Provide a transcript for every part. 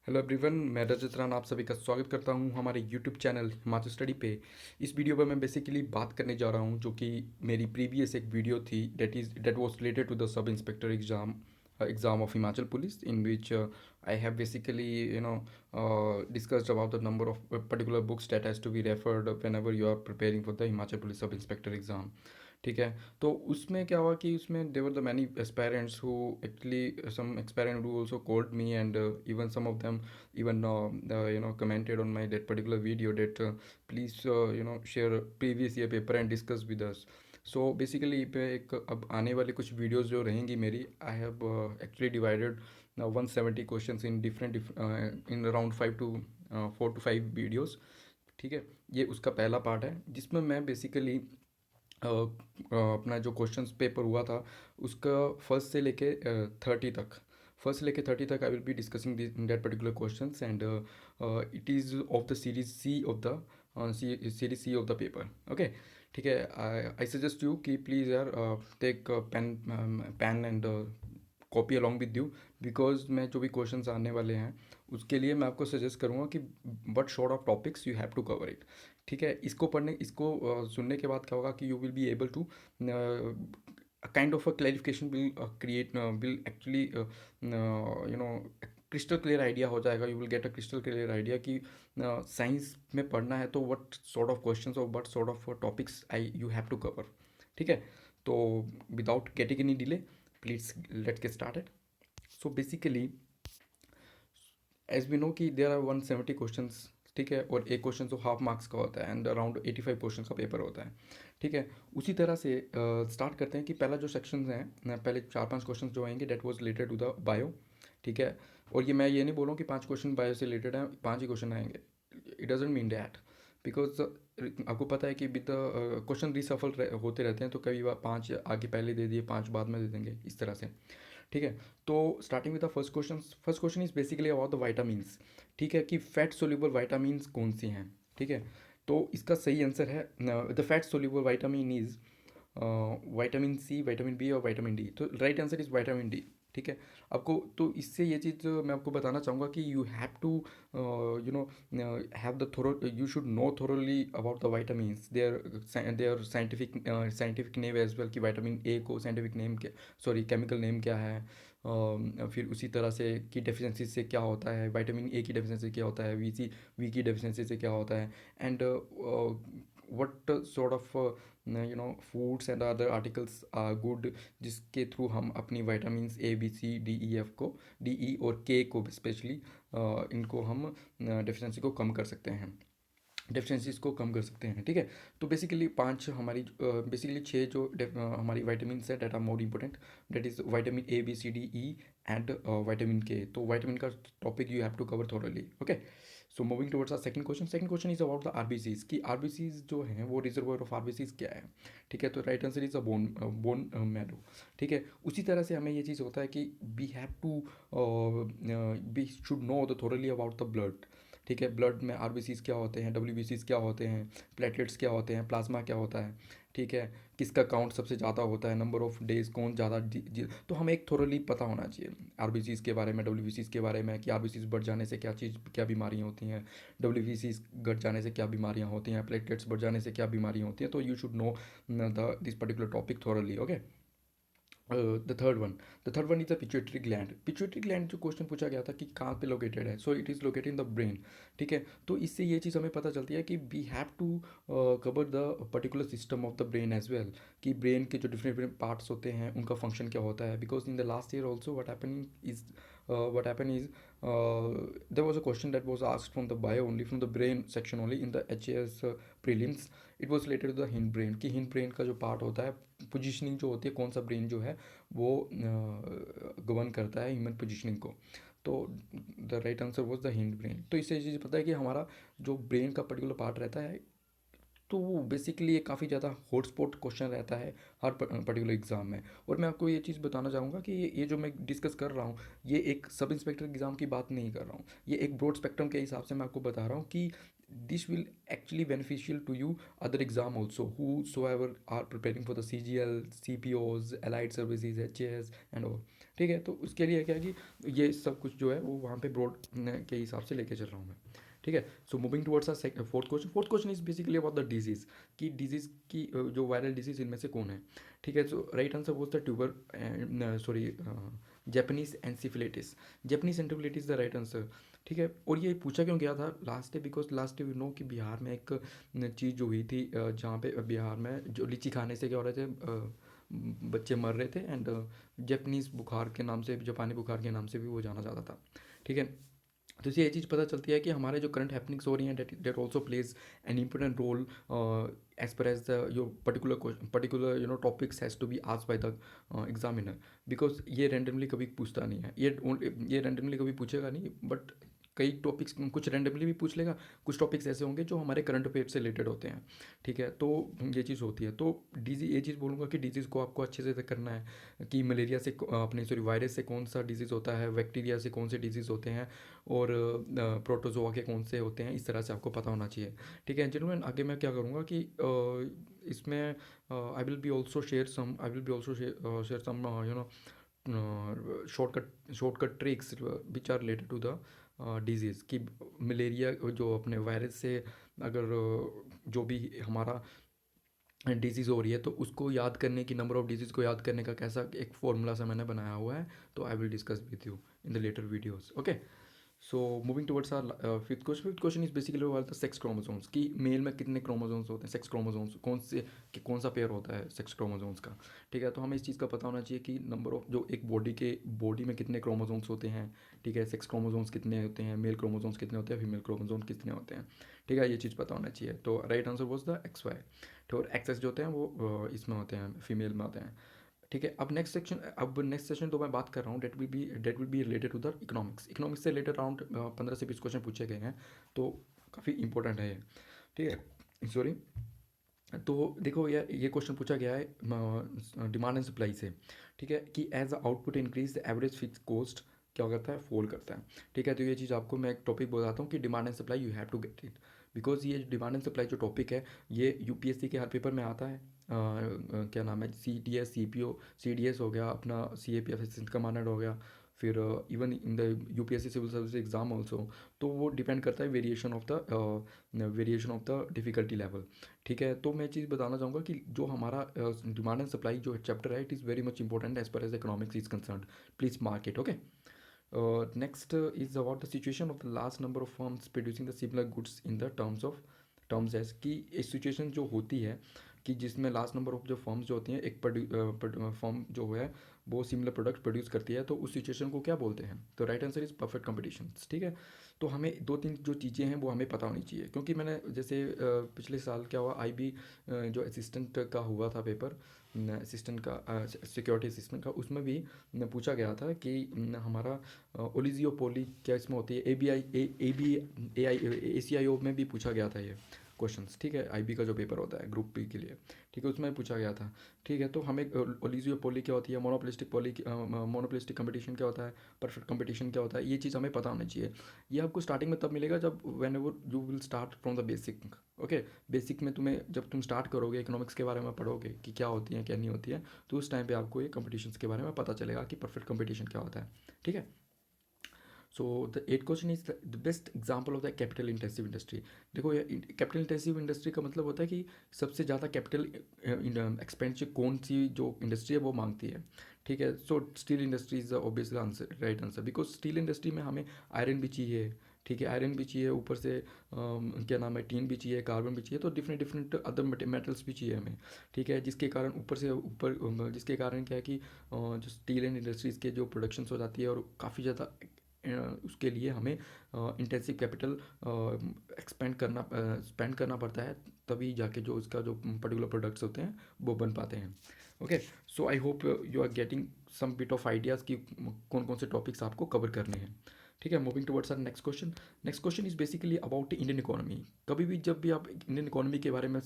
Hello everyone, मैं रजत रान आप सभी का स्वागत करता हूं हमारे यूट्यूब चैनल हिमाचल स्टडी पे। इस वीडियो पर मैं बेसिकली बात करने जा रहा हूं जो कि मेरी प्रीवियस एक वीडियो थी that was related to the sub inspector exam of Himachal police, in which I have basically discussed about the number of particular books that has to be referred whenever you are preparing for the Himachal police sub inspector exam. ठीक है, तो उसमें क्या हुआ कि उसमें there were the many aspirants who actually some aspirant who also called me and even some of them even commented on my that particular video that please share previous year paper and discuss with us. So basically पे एक अब आने वाली कुछ videos जो रहेंगी मेरी, I have actually divided 170 questions in different in around 4 to 5 videos. ठीक है, ये उसका पहला पार्ट है जिसमें मैं बेसिकली अपना जो क्वेश्चंस पेपर हुआ था उसका फर्स्ट से लेके 30 तक I will be discussing that particular questions and it is of the series C of the series C of the paper. Okay, ठीक है, आई सजेस्ट यू कि प्लीज़ यार take pen and copy along with you, because मैं जो भी questions आने वाले हैं उसके लिए मैं आपको सजेस्ट करूँगा कि but short of topics you have to cover it. ठीक है, इसको सुनने के बाद क्या होगा कि you will be able to kind of a clarification will create will actually crystal clear idea हो जाएगा। You will get a crystal clear idea कि साइंस में पढ़ना है तो व्हाट सॉर्ट ऑफ क्वेश्चंस और what sort of topics I you have to cover. ठीक है, तो without getting any delay please let's get started. So basically as we know कि देर आर 170 क्वेश्चंस। ठीक है, और एक क्वेश्चन तो हाफ मार्क्स का होता है एंड अराउंड 85 क्वेश्चन का पेपर होता है। ठीक है, उसी तरह से स्टार्ट करते हैं कि पहला जो सेक्शन है, पहले 4-5 क्वेश्चन जो आएंगे that was related to the bio. ठीक है, और ये नहीं बोल रहा हूँ कि 5 क्वेश्चन बायो से रिलेटेड हैं, 5 ही क्वेश्चन आएंगे। It doesn't mean that, because आपको पता है कि विद द क्वेश्चन रिसफल होते रहते हैं, तो कई बार 5 आगे पहले दे दिए, 5 बाद में दे देंगे, इस तरह से। ठीक है, तो starting with the first question is basically about the vitamins. ठीक है, कि फैट सोल्यूबल वाइटामिन्स कौन सी हैं। ठीक है, तो इसका सही आंसर है the fat soluble vitamin is vitamin C, vitamin B और विटामिन डी। तो right answer is vitamin D. ठीक है, आपको तो इससे ये चीज़ मैं आपको बताना चाहूँगा कि you have to you know have the thorough you should know thoroughly about the vitamins, their scientific name as well, कि विटामिन ए को साइंटिफिक नेम क्या, सॉरी केमिकल नेम क्या है। फिर उसी तरह से कि डेफिशिएंसी से क्या होता है, विटामिन ए की डेफिशिएंसी क्या होता है, वी की डेफिशिएंसी से क्या होता है, and what sort of foods and other articles are good जिसके थ्रू हम अपनी vitamins A B C D E F को, डी ई और के को स्पेशली इनको हम डेफिशिएंसी को कम कर सकते हैं, डेफिशिएंसीज को कम कर सकते हैं। ठीक है, तो बेसिकली 5 हमारी बेसिकली 6 जो हमारी विटामिन्स है that are more important, that is vitamin A B C D E and vitamin K. तो विटामिन का topic you have to cover thoroughly. Okay, so moving towards our second question is about the RBCs, कि RBCs जो हैं वो reservoir of RBCs क्या है। ठीक है, तो right answer is a bone marrow. ठीक है, उसी तरह से हमें ये चीज़ होता है कि we have to we should know the thoroughly about the blood. ठीक है, ब्लड में आरबीसीज क्या होते हैं, डब्ल्यूबीसीज क्या होते हैं, प्लेटलेट्स क्या होते हैं, प्लाज्मा क्या होता है। ठीक है, किसका काउंट सबसे ज़्यादा होता है, नंबर ऑफ डेज कौन ज़्यादा तो हमें एक थोरली पता होना चाहिए आरबीसीज के बारे में, डब्ल्यूबीसीज के बारे में, कि आरबीसीज बढ़ जाने से क्या बीमारियाँ होती हैं, डब्ल्यूबीसीज घट जाने से क्या बीमारियाँ होती हैं, प्लेटलेट्स बढ़ जाने से क्या बीमारियाँ होती हैं। तो you should no this particular topic thoroughly. Okay, the third one is the pituitary gland. Pituitary gland जो क्वेश्चन पूछा गया था कि कहाँ पे लोकेटेड है, so it is located in the brain. ठीक है, तो इससे ये चीज़ हमें पता चलती है कि we have to cover the particular system of the brain as well, कि ब्रेन के जो डिफरेंट डिफरेंट पार्ट्स होते हैं उनका फंक्शन क्या होता है। Because in the last year also what happened is there was a question that was asked from the bio only, from the brain section only in the HAS prelims. It was related to the hind brain, कि hind brain का जो part होता है, positioning जो होती है, कौन सा ब्रेन जो है वो गवर्न करता है ह्यूमन पोजिशनिंग को। तो the right answer was the hind brain. तो इससे ये चीज़ पता है कि हमारा जो ब्रेन का पर्टिकुलर पार्ट रहता है, तो वो बेसिकली ये काफ़ी ज़्यादा हॉटस्पॉट क्वेश्चन रहता है हर पर्टिकुलर एग्ज़ाम में। और मैं आपको ये चीज़ बताना चाहूँगा कि ये जो मैं डिस्कस कर रहा हूँ, ये एक सब इंस्पेक्टर एग्ज़ाम की बात नहीं कर रहा हूँ, ये एक ब्रॉड स्पेक्ट्रम के हिसाब से मैं आपको बता रहा हूँ कि this will actually beneficial to you other exam also, whosoever are preparing for the CGL, CPOs, allied services, HAS and all. ठीक है, तो उसके लिए क्या है कि ये सब कुछ जो है वो वहाँ पे ब्रॉड के हिसाब से लेके चल रहा हूँ मैं। ठीक है, so moving towards fourth question is basically about the disease, कि डिजीज़ की जो वायरल डिजीज़ इनमें से कौन है। ठीक है, so right answer was the tuber sorry Japanese encephalitis. Japanese encephalitis the right answer. ठीक है, और ये पूछा क्यों गया था last day, because last day you know कि बिहार में एक चीज़ जो हुई थी, जहाँ पे बिहार में जो लीची खाने से क्या हो रहे थे, बच्चे मर रहे थे, एंड जापानीज़ बुखार के नाम से, जापानी बुखार के नाम से भी वो जाना जाता था। ठीक है, तो इससे ये चीज़ पता चलती है कि हमारे जो करंट हैपनिंग्स हो रही हैं, that also plays an important role as per as the your particular topics has to be asked by the examiner, because ये रैंडमली कभी पूछता नहीं है, ये रैंडमली कभी पूछेगा नहीं, बट कई टॉपिक्स कुछ रैंडमली भी पूछ लेगा, कुछ टॉपिक्स ऐसे होंगे जो हमारे करंट अफेयर से रिलेटेड होते हैं। ठीक है, तो ये चीज़ होती है। तो डिजीज, ये चीज़ बोलूँगा कि डिजीज़ को आपको अच्छे से करना है कि मलेरिया से अपने सॉरी वायरस से कौन सा डिजीज़ होता है, बैक्टीरिया से कौन से डिजीज़ होते हैं, और प्रोटोजोआ के कौन से होते हैं, इस तरह से आपको पता होना चाहिए। ठीक है जेन्युइन, आगे मैं क्या करूँगा कि इसमें I will be also share some shortcut tricks which are related to the disease, कि मलेरिया जो अपने वायरस से अगर जो भी हमारा डिजीज़ हो रही है तो उसको याद करने की, नंबर ऑफ डिजीज़ को याद करने का कैसा एक फॉर्मूला सा मैंने बनाया हुआ है, तो I will discuss with you in the later videos. Okay, so moving towards our fifth question is basically about the sex chromosomes, कि मेल में कितने क्रोमोसोम्स होते हैं, सेक्स क्रोमोसोम्स कौन से, कि कौन सा पेयर होता है सेक्स क्रोमोसोम्स का। ठीक है, तो हमें इस चीज़ का पता होना चाहिए कि नंबर ऑफ जो एक बॉडी में कितने क्रोमोसोम्स होते हैं। ठीक है, सेक्स क्रोमोसोम्स कितने होते हैं, मेल क्रोमोसोम्स कितने होते हैं, फीमेल क्रोमोसोम्स कितने होते हैं। ठीक है, ये चीज़ पता होना चाहिए। तो right answer was the XY। तो और एक्सेस जो होते हैं वो इसमें होते हैं, फीमेल में होते हैं। ठीक है, अब नेक्स्ट सेशन तो मैं बात कर रहा हूँ that will be related to the economics से रिलेटेड अराउंड 15 से 20 क्वेश्चन पूछे गए हैं, तो काफ़ी इंपॉर्टेंट है ये। ठीक है, सॉरी। तो देखो यार, ये क्वेश्चन पूछा गया है डिमांड एंड सप्लाई से। ठीक है, कि as a output increase the average fix cost क्या करता है, फॉल करता है। ठीक है, तो ये चीज़ आपको मैं एक टॉपिक बताता हूँ कि demand and supply, you have to get it, because ये डिमांड एंड सप्लाई जो टॉपिक है, ये यूपीएससी के हर पेपर में आता है। क्या नाम है, CTS, CPO, CDS हो गया, अपना CAPF असिस्टेंट कमांडेंट हो गया, फिर even in the UPSC civil service exam also. तो वो डिपेंड करता है variation of the difficulty level. ठीक है, तो मैं चीज़ बताना चाहूँगा कि जो हमारा डिमांड एंड सप्लाई जो चैप्टर है, it is very much important as per as economics is concern. Please mark it. Okay, next is about the situation of the large number of firms producing the similar goods in the terms as, कि इस situation जो होती है कि जिसमें last number of जो firms जो होती हैं, एक फर्म जो है वो सिमिलर प्रोडक्ट प्रोड्यूस करती है, तो उस सिचुएशन को क्या बोलते हैं। तो right answer is perfect competition. ठीक है, तो हमें दो तीन जो चीज़ें हैं वो हमें पता होनी चाहिए, क्योंकि मैंने जैसे पिछले साल क्या हुआ, IB जो असिस्टेंट का हुआ था पेपर, असिस्टेंट का सिक्योरिटी असिस्टेंट का, उसमें भी पूछा गया था कि हमारा ओलिजियोपोली क्या इसमें होती है, ACIO में भी पूछा गया था ये क्वेश्चंस। ठीक है, IB का जो पेपर होता है ग्रुप B के लिए, ठीक है, उसमें पूछा गया था। ठीक है, तो हमें ओलिजियोपोली क्या होती है, मोनोपोलिस्टिक कंपटीशन क्या होता है, परफेक्ट कंपटीशन क्या होता है, ये चीज़ हमें पता होनी चाहिए। ये आपको स्टार्टिंग में तब मिलेगा जब when ever you will start from the basic. Okay, basic में तुम्हें जब तुम स्टार्ट करोगे, इकोनॉमिक्स के बारे में पढ़ोगे कि क्या होती है क्या नहीं होती है, तो उस टाइम पे आपको ये कंपटीशंस के बारे में पता चलेगा कि परफेक्ट कंपटीशन क्या होता है। ठीक है, so the eight question is the best example of the capital intensive industry. देखो ये कैपिटल इंटेंसिव इंडस्ट्री का मतलब होता है कि सबसे ज़्यादा कैपिटल एक्सपेंडिचर कौन सी जो इंडस्ट्री है वो मांगती है। ठीक है, सो steel industry is the obviously answer, right answer, because steel industry में हमें आयरन भी चाहिए। ठीक है, आयरन भी चाहिए, ऊपर से क्या नाम है, टीन भी चाहिए, कार्बन भी चाहिए, तो डिफरेंट डिफरेंट अदर मेटल्स भी चाहिए हमें। ठीक है, जिसके कारण जिसके कारण क्या है कि जो स्टील एंड इंडस्ट्रीज़ के जो प्रोडक्शंस हो जाती है, और काफ़ी ज़्यादा उसके लिए हमें इंटेंसिव कैपिटल स्पेंड करना पड़ता है, तभी जाके जो उसका जो पर्टिकुलर प्रोडक्ट्स होते हैं वो बन पाते हैं। Okay, so I hope you are getting some bit of ideas कि कौन कौन से टॉपिक्स आपको कवर करने हैं। ठीक है, moving towards our next question is basically about Indian economy. कभी भी जब भी आप इंडियन इकोनॉमी के बारे में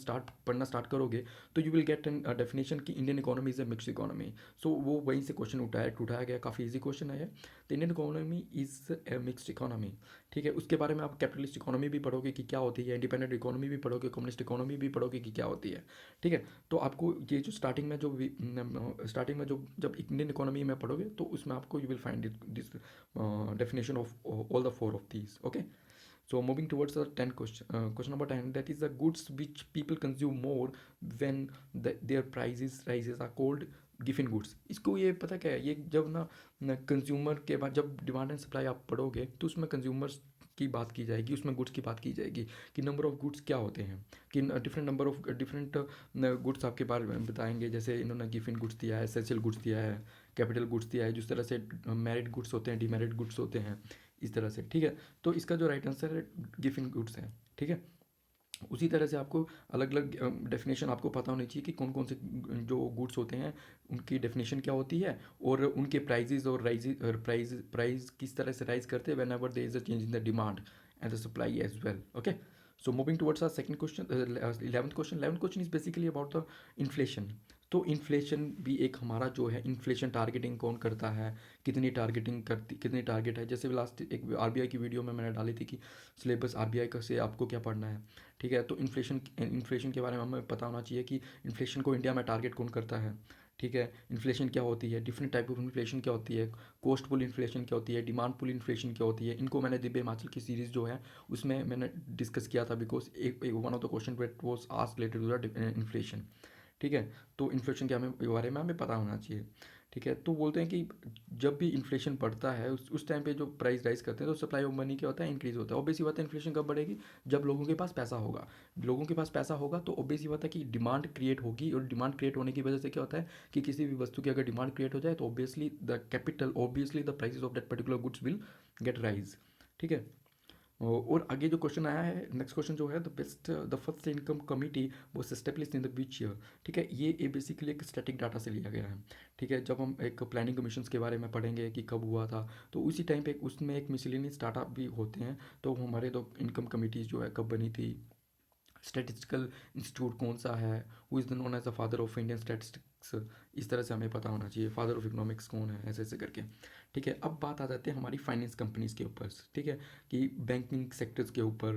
पढ़ना स्टार्ट करोगे तो you will get an definition कि Indian economy is a mix economy. So वो वहीं से क्वेश्चन उठाया गया, काफ़ी इजी क्वेश्चन है। तो Indian economy is a mixed economy. ठीक है, उसके बारे में आप कैपिटलिस्ट इकोनॉमी भी पढ़ोगे कि क्या होती है, इंडिपेंडेंट इकोनॉमी भी पढ़ोगे, कम्युनिस्ट इकोनॉमी भी पढ़ोगे कि क्या होती है। ठीक है, तो आपको ये जो स्टार्टिंग में जो जब इंडियन इकोनॉमी में पढ़ोगे तो उसमें आपको you will find this definition of all the four of these. Okay, so moving towards the 10 question number 10, that is the goods which people consume more when their prices rises are called Giffen goods. इसको ये पता क्या है, ये जब ना consumer के बाद जब डिमांड एंड सप्लाई आप पढ़ोगे तो उसमें कंज्यूमर्स की बात की जाएगी, उसमें गुड्स की बात की जाएगी कि नंबर ऑफ गुड्स क्या होते हैं, कि different number of different goods आपके बारे में बताएंगे। जैसे इन्होंने गिफिन गुड्स दिया है, एसेंशियल गुड्स दिया है, कैपिटल गुड्स दिया है, जिस तरह से मेरिट गुड्स होते हैं, डीमेरिट गुड्स होते हैं, इस तरह से। ठीक है, तो इसका जो राइट आंसर है गिफिन गुड्स है। ठीक है, उसी तरह से आपको अलग अलग डेफिनेशन आपको पता होनी चाहिए कि कौन कौन से जो गुड्स होते हैं उनकी डेफिनेशन क्या होती है, और उनके प्राइजेज और प्राइस किस तरह से राइज करते हैं whenever there is a change in the demand and the supply as well. Okay, so moving towards our second question, 11th question is basically about the inflation. तो inflation भी एक हमारा जो है, इन्फ्लेशन टारगेटिंग कौन करता है, कितनी टारगेट है। जैसे लास्ट एक आरबीआई की वीडियो में मैंने डाली थी कि सिलेबस आरबीआई का से आपको क्या पढ़ना है। ठीक है, तो इन्फ्लेशन के बारे में हमें पता होना चाहिए कि इन्फ्लेशन को इंडिया में टारगेट कौन करता है। ठीक है, इन्फ्लेशन क्या होती है, डिफरेंट टाइप ऑफ इन्फ्लेशन क्या होती है, कॉस्ट पुल इन्फ्लेशन क्या होती है, डिमांड पुल इन्फ्लेशन क्या होती है। इनको मैंने दिव्य हिमाचल की सीरीज़ जो है उसमें मैंने डिस्कस किया था, बिकॉज एक one of the question that was asked related to the inflation. ठीक है, तो इन्फ्लेशन के बारे में हमें पता होना चाहिए। ठीक है, तो बोलते हैं कि जब भी इन्फ्लेशन बढ़ता है उस टाइम पे जो प्राइस राइज करते हैं तो सप्लाई ऑफ मनी क्या होता है, इंक्रीज होता है। ऑब्वियस ही बात है, इन्फ्लेशन कब बढ़ेगी, जब लोगों के पास पैसा होगा। लोगों के पास पैसा होगा तो ऑब्वियस ही बात है कि डिमांड क्रिएट होगी, और डिमांड क्रिएट होने की वजह से क्या होता है कि किसी भी वस्तु की अगर डिमांड क्रिएट हो जाए तो obviously the prices of that particular goods will get rise. ठीक है, और आगे जो क्वेश्चन आया है, नेक्स्ट क्वेश्चन जो है, the first income committee was established in the which year. ठीक है, ये बेसिकली एक स्टैटिक डाटा से लिया गया है। ठीक है, जब हम एक प्लानिंग कमीशन के बारे में पढ़ेंगे कि कब हुआ था, तो उसी टाइम पे उसमें एक मिसलेनियस डाटा भी होते हैं। तो हमारे तो इनकम कमिटीज़ जो है कब बनी थी, स्टैटिस्टिकल इंस्टीट्यूट कौन सा है, who is the known as the father of Indian statistics, इस तरह से हमें पता होना चाहिए। फादर ऑफ इकोनॉमिक्स कौन है, ऐसे ऐसे करके। ठीक है, अब बात आ जाती है हमारी फाइनेंस कंपनीज़ के ऊपर। ठीक है, कि बैंकिंग सेक्टर्स के ऊपर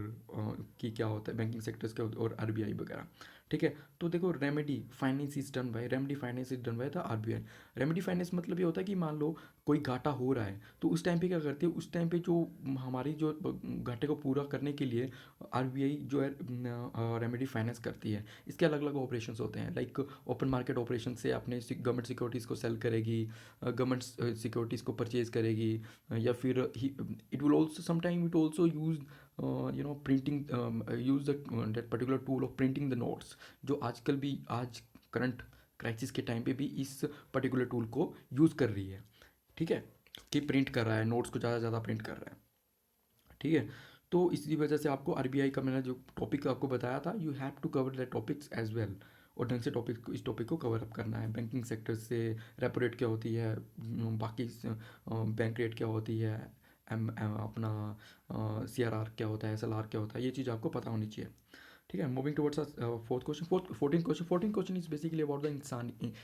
कि क्या होता है बैंकिंग सेक्टर्स के और आरबीआई वगैरह। ठीक है, तो देखो remedy finance is done by the RBI. Remedy finance मतलब ये होता है कि मान लो कोई घाटा हो रहा है तो उस टाइम पे क्या करती है, उस टाइम पे जो हमारी जो घाटे को पूरा करने के लिए आरबीआई जो है रेमेडी फाइनेंस करती है। इसके अलग अलग ऑपरेशंस होते हैं, लाइक ओपन मार्केट ऑपरेशन से अपने गवर्नमेंट सिक्योरिटीज़ को सेल करेगी, गवर्नमेंट सिक्योरिटीज़ को परचेज करेगी, या फिर it will also sometime it also use printing, use that particular tool of printing the notes, जो आजकल भी आज करंट क्राइसिस के टाइम पे भी इस पर्टिकुलर टूल को यूज़ कर रही है। ठीक है, कि प्रिंट कर रहा है, नोट्स को ज़्यादा से ज़्यादा प्रिंट कर रहा है। ठीक है, तो इसी वजह से आपको आरबीआई का मैंने जो टॉपिक आपको बताया था, you have to cover the topics as well, और ढंग से इस टॉपिक को कवर अप करना है। बैंकिंग सेक्टर से रेपो रेट क्या होती है, बाकी बैंक रेट क्या होती है, अपना सीआरआर क्या होता है, एसएलआर क्या होता है, ये चीज़ आपको पता होनी चाहिए। ठीक है, moving towards fourth question, 14th question is basically about the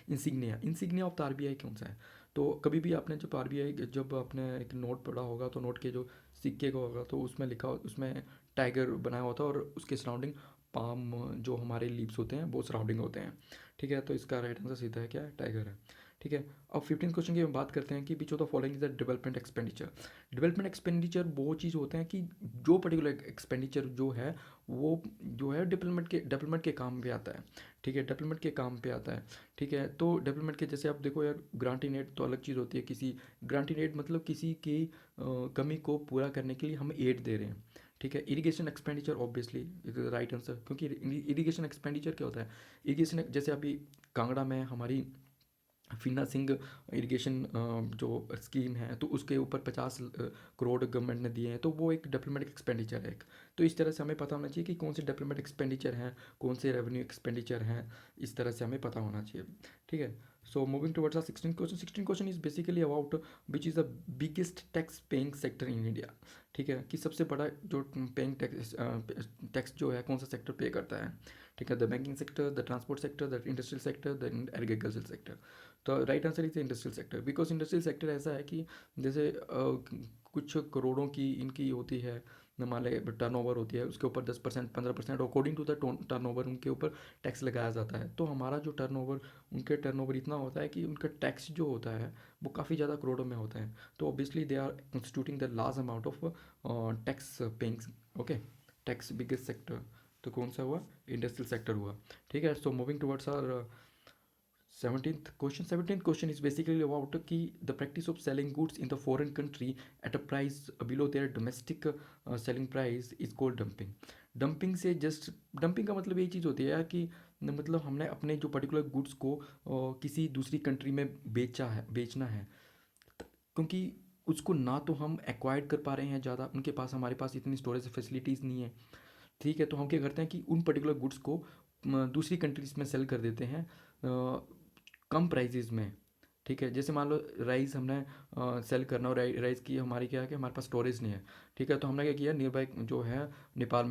insignia of the RBI कौन सा है। तो कभी भी आपने जब आपने एक नोट पढ़ा होगा तो नोट के जो सिक्के का होगा तो उसमें उसमें टाइगर बनाया होता है, और उसके सराउंडिंग पाम जो हमारे लीव्स होते हैं वो सराउंडिंग होते हैं। ठीक है, तो इसका राइट आंसर सीधा है क्या है, टाइगर है। ठीक है, अब 15th क्वेश्चन की हम बात करते हैं कि which of the following is the development expenditure. Development expenditure वो चीज़ होते हैं कि जो पर्टिकुलर एक्सपेंडिचर जो है वो जो है डेवलपमेंट के काम पे आता है। ठीक है, डेवलपमेंट के काम पे आता है। ठीक है, तो डेवलपमेंट के जैसे आप देखो यार, ग्रांट इन एड तो अलग चीज़ होती है। ग्रांट इन एड मतलब किसी की कमी को पूरा करने के लिए हम एड दे रहे हैं। ठीक है, irrigation expenditure obviously is the right answer, क्योंकि इरिगेशन एक्सपेंडिचर क्या होता है, इरिगेशन जैसे अभी कांगड़ा में हमारी फिन्ना सिंह इरिगेशन जो स्कीम है तो उसके ऊपर 50 करोड़ गवर्नमेंट ने दिए हैं, तो वो एक डेवलपमेंट एक्सपेंडिचर है एक। तो इस तरह से हमें पता होना चाहिए कि कौन से डेवलपमेंट एक्सपेंडिचर हैं, कौन से रेवेन्यू एक्सपेंडिचर हैं, इस तरह से हमें पता होना चाहिए। ठीक है, So moving towards our 16th question. 16th question is basically about which is the biggest tax paying sector in India. ठीक है, कि सबसे बड़ा जो पेइंग टैक्स जो है कौन सा सेक्टर पे करता है. ठीक है, the banking sector, the transport sector, the industrial sector, the agriculture sector. तो right answer is industrial sector. Because industrial sector ऐसा है कि जैसे कुछ करोड़ों की इनकी होती है, मान ले टर्नओवर होती है, उसके ऊपर 10% 15% अकॉर्डिंग टू द टर्नओवर उनके ऊपर टैक्स लगाया जाता है. तो हमारा जो टर्नओवर, उनके टर्नओवर इतना होता है कि उनका टैक्स जो होता है वो काफ़ी ज़्यादा करोड़ों में होता है. तो obviously they are constituting the large amount of tax paying. Okay, tax biggest sector तो कौन सा हुआ? इंडस्ट्रियल सेक्टर हुआ. ठीक है. So moving towards our 17th question. 17th question is basically about कि the practice of selling goods in the foreign country at a price below their domestic selling price is called dumping. Dumping से just, dumping का मतलब यही चीज़ होती है यार कि मतलब हमने अपने जो पर्टिकुलर गुड्स को किसी दूसरी कंट्री में बेचना है, क्योंकि उसको ना तो हम एक्वायर्ड कर पा रहे हैं ज़्यादा, उनके पास, हमारे पास इतनी स्टोरेज फैसिलिटीज़ नहीं है. ठीक है, तो हम क्या करते हैं कि उन पर्टिकुलर गुड्स को दूसरी कंट्रीज में सेल कर देते हैं कम प्राइजेज़ में. ठीक है, जैसे मान लो राइस हमने सेल करना, और राइस की हमारी क्या है कि हमारे पास स्टोरेज नहीं है. ठीक है, तो हमने क्या किया, नियर बाई जो है नेपाल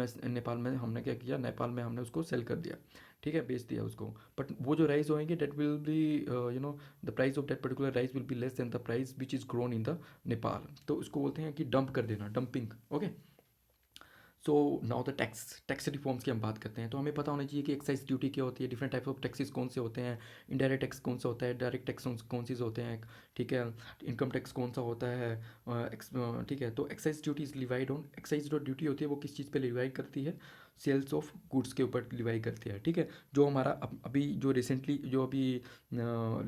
में हमने क्या किया, नेपाल में हमने उसको सेल कर दिया. ठीक है, बेच दिया उसको. बट वो जो राइस होएंगे that will be the price of that particular rice will be less than the price which is grown in the Nepal. तो उसको बोलते हैं कि डंप कर देना, dumping. Okay. So now the tax reforms की हम बात करते हैं. तो हमें पता होना चाहिए कि एक्साइज ड्यूटी क्या होती है, डिफरेंट टाइप्स ऑफ टैक्सेस कौन से होते हैं, इनडायरेक्ट टैक्स कौन सा होता है, डायरेक्ट टैक्स कौन से होते हैं. ठीक है, इनकम टैक्स कौन सा होता है. ठीक है, तो excise duty is levied on, excise जो ड्यूटी होती है वो किस चीज़ पे लिवाइड करती है, सेल्स ऑफ गुड्स के ऊपर लिवाइड करती है. ठीक है, जो हमारा अभी जो रिसेंटली जो अभी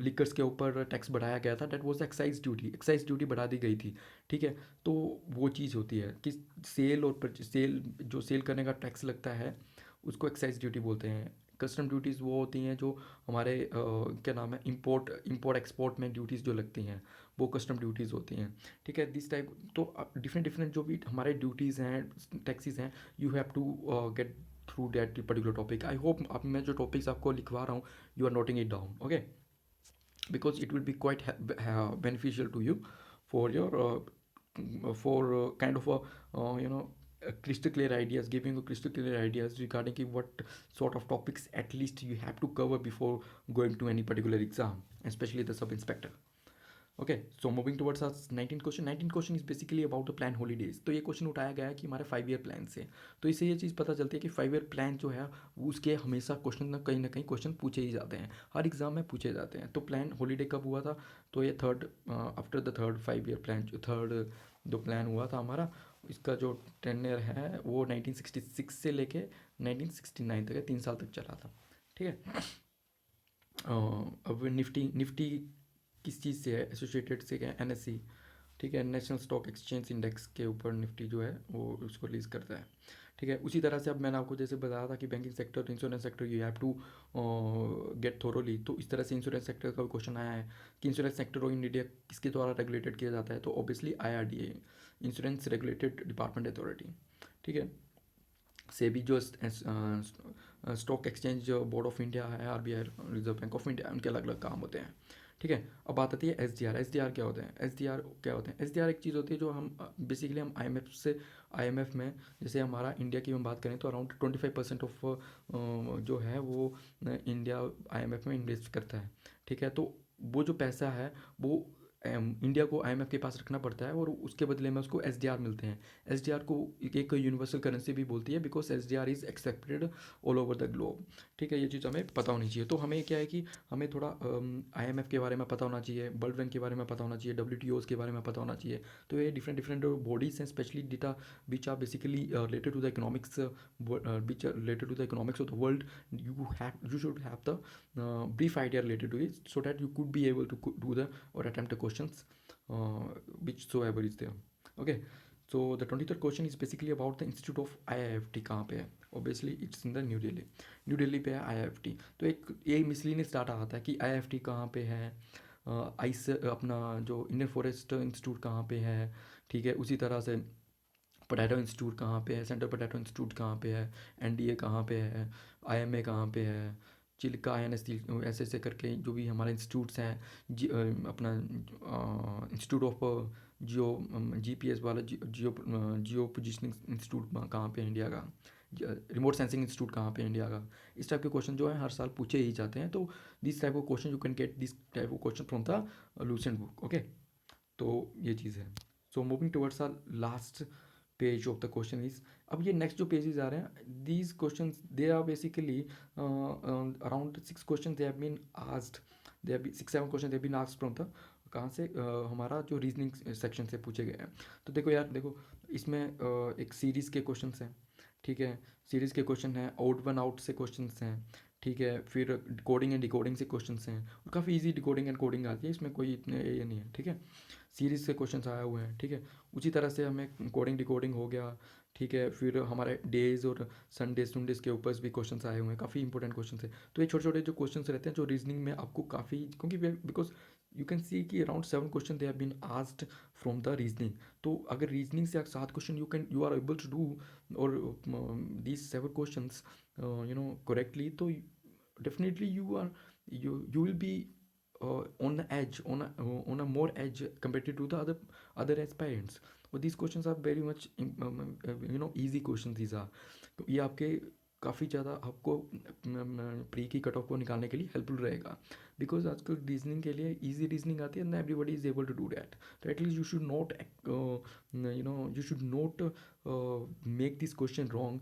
लिकर्स के ऊपर टैक्स बढ़ाया गया था, that was excise duty. Excise duty बढ़ा दी गई थी. ठीक है, तो वो चीज़ होती है कि सेल और सेल, जो सेल करने का टैक्स लगता है उसको एक्साइज ड्यूटी बोलते हैं. कस्टम ड्यूटीज़ वो होती हैं जो हमारे क्या नाम है, इंपोर्ट एक्सपोर्ट में ड्यूटीज़ जो लगती हैं वो कस्टम ड्यूटीज़ होती हैं. ठीक है, दिस टाइप. तो डिफरेंट डिफरेंट जो भी हमारे ड्यूटीज़ हैं, टैक्सीज हैं, you have to get through that particular topic. I hope अब मैं जो टॉपिक्स आपको लिखवा रहा हूँ, you are noting it down. Okay, because it will be quite beneficial to you for your kind of a crystal clear ideas, giving you crystal clear ideas regarding what sort of topics at least you have to cover before going to any particular exam, especially the sub inspector. Okay. So moving towards our 19th question. 19th question is basically about the plan holidays. तो ये question उठाया गया है कि हमारे 5 year plan से. तो इससे ये चीज़ पता चलती है कि 5 ईयर प्लान जो है उसके हमेशा क्वेश्चन ना कहीं क्वेश्चन पूछे ही जाते हैं, हर एग्जाम में पूछे जाते हैं. तो प्लान हॉलीडे कब हुआ था? तो ये after the third 5 year plan, जो थर्ड जो प्लान हुआ था हमारा, इसका जो टेन्योर है वो 1966 से लेके 1969 तक है, 3 साल तक चला था. ठीक है. अब निफ्टी किस चीज़ से है एसोसिएटेड से, क्या NSE. ठीक है, नेशनल स्टॉक एक्सचेंज इंडेक्स के ऊपर निफ्टी जो है वो उसको रिलीज़ करता है. ठीक है, उसी तरह से अब मैंने आपको जैसे बताया था कि banking sector, insurance sector, you have to get thoroughly. तो इस तरह से इंश्योरेंस सेक्टर का भी क्वेश्चन आया है कि इंश्योरेंस सेक्टर ऑफ इंडिया किसके द्वारा रेगुलेटेड किया जाता है. तो obviously IRDA, insurance regulated department authority. ठीक है, सेबी जो stock exchange board of India है, RBI, reserve bank of India, उनके अलग अलग काम होते हैं. ठीक है, अब बात आती है SDR. SDR क्या होते हैं? SDR एक चीज़ होती है जो हम बेसिकली हम IMF में, जैसे हमारा इंडिया की हम बात करें तो अराउंड 25% ऑफ जो है वो इंडिया IMF में इन्वेस्ट करता है. ठीक है, तो वो जो पैसा है वो इंडिया को IMF के पास रखना पड़ता है और उसके बदले में उसको SDR मिलते हैं. SDR को एक यूनिवर्सल करेंसी भी बोलती है, because SDR is accepted all over the globe. ठीक है, ये चीज़ हमें पता होनी चाहिए. तो हमें क्या है कि हमें थोड़ा IMF के बारे में पता होना चाहिए, वर्ल्ड बैंक के बारे में पता होना चाहिए, WTOs के बारे में पता होना चाहिए. तो ये डिफरेंट डिफरेंट बॉडीज़ हैं, specially data which are basically related to the economics, which are related to the economics of the world. You should have the brief idea related to it, so that you could be able to do the or attempt the questions whichsoever is there. Okay, so the 23rd question is basically about the institute of IIFT. कहाँ पे है? Obviously it's in the new Delhi पे है IIFT. तो एक miscellaneous data आता है कि IIFT कहाँ पे है, आइस अपना जो इंडियन फॉरेस्ट इंस्टीट्यूट कहाँ पे है. ठीक है, उसी तरह से पोटैटो इंस्टीट्यूट कहाँ पे है, सेंट्रल पोटैटो इंस्टीट्यूट कहाँ पे है, NDA कहाँ पे है, IMA कहाँ पे है. चिल्का एन एस ऐसे ऐसे करके जो भी हमारे इंस्टीट्यूट्स हैं, अपना इंस्टीट्यूट ऑफ जियो GPS वाला जियो पोजिशनिंग इंस्टीट्यूट कहाँ पे है इंडिया का, रिमोट सेंसिंग इंस्टीट्यूट कहाँ पे है इंडिया का, इस टाइप के क्वेश्चन जो है हर साल पूछे ही जाते हैं। तो this type of question you can get this type of question from the Lucent book. Okay, तो ये चीज़ है। So moving towards our last page of the question is, अब ये नेक्स्ट जो पेजेस आ रहे हैं, these question they are basically around 6 question they have been asked, they have 6-7 question they have been asked from the कहाँ से, हमारा जो रीजनिंग सेक्शन से पूछे गए हैं। तो देखो यार, देखो इसमें एक सीरीज़ के क्वेश्चन हैं, ठीक है, सीरीज़ के क्वेश्चन हैं, आउट वन आउट से क्वेश्चन हैं, ठीक है, फिर कोडिंग एंड डिकोडिंग से क्वेश्चन हैं, और काफ़ी इजी डिकोडिंग एंड कोडिंग आती है, इसमें कोई इतने ये नहीं है, ठीक है। सीरीज़ से क्वेश्चंस आए हुए हैं, ठीक है। उसी तरह से हमें कोडिंग डिकोडिंग हो गया, ठीक है, फिर हमारे डेज़ और संडेज़ के ऊपर भी क्वेश्चंस आए हुए हैं, काफ़ी इंपॉर्टेंट क्वेश्चंस हैं। तो ये छोटे छोटे जो क्वेश्चंस रहते हैं जो रीजनिंग में आपको काफ़ी, क्योंकि बिकॉज यू कैन सी कि around 7 question they have been asked from the reasoning. तो अगर रीजनिंग से 7 question you are able to do और दीज 7 क्वेश्चंस करेक्टली, तो definitely you will be on the edge, on a more edge compared to the other aspirants. और these questions are very much easy questions these are। तो ये आपके काफ़ी ज़्यादा आपको pre की कट ऑफ को निकालने के लिए हेल्पफुल रहेगा, बिकॉज आजकल रीजनिंग के लिए इजी रीजनिंग आती है ना, everybody is able to do that. तो at least you should not you should not make this question wrong.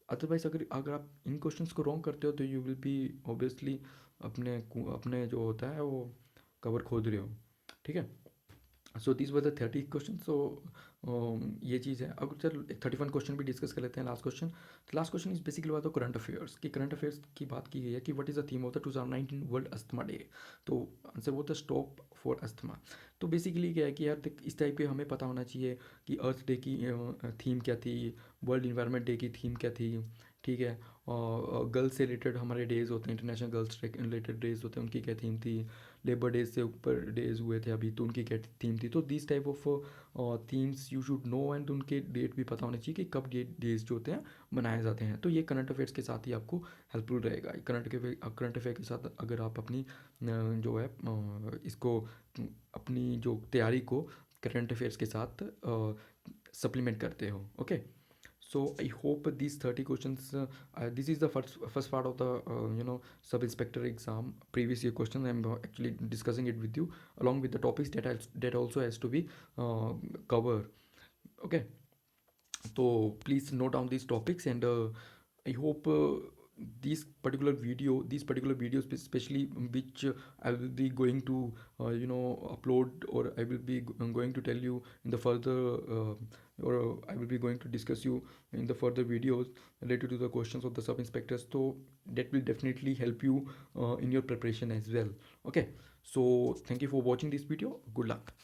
Otherwise अगर अगर आप इन क्वेश्चंस को रॉन्ग करते हो तो यू विल बी ऑब्वियसली अपने अपने जो होता है वो कवर खोद रहे हो, ठीक है। So this were the 30 question. So ये चीज़ है। अब चल 31 क्वेश्चन भी डिस्कस कर लेते हैं। Last question, last question is basically बात करंट अफेयर्स की। करंट अफेयर्स की बात की गई है कि what is the theme of the 2019 world asthma day. तो आंसर वो था स्टॉप फॉर अस्थमा। तो बेसिकली क्या है कि यार इस टाइप पे हमें पता होना चाहिए कि अर्थ डे की थीम क्या थी, वर्ल्ड इन्वायरमेंट डे की थीम क्या थी, ठीक है। और गर्ल्स से रिलेटेड हमारे डेज़ होते हैं, इंटरनेशनल गर्ल्स रिलेटेड डेज़ होते हैं, उनकी क्या थीम थी। लेबर डेज से ऊपर डेज हुए थे अभी, तो उनकी क्या थीम थी। तो this type of themes you should no, and उनके डेट भी पता होने चाहिए कि कब डेज जो होते हैं मनाए जाते हैं। तो ये करंट अफेयर्स के साथ ही आपको हेल्पफुल रहेगा। करंट अफेयर के साथ अगर आप अपनी जो है इसको अपनी जो तैयारी को करंट अफेयर्स के साथ सप्लीमेंट करते हो। Okay, so I hope these 30 questions, this is the first part of the sub inspector exam previous year questions. I'm actually discussing it with you along with the topics that also has to be covered. Okay, so please note down these topics, and I hope these particular videos especially, which I will be going to upload, or I will be going to tell you in the further or I will be going to discuss you in the further videos related to the questions of the sub inspectors. So that will definitely help you in your preparation as well. Okay, so thank you for watching this video. Good luck.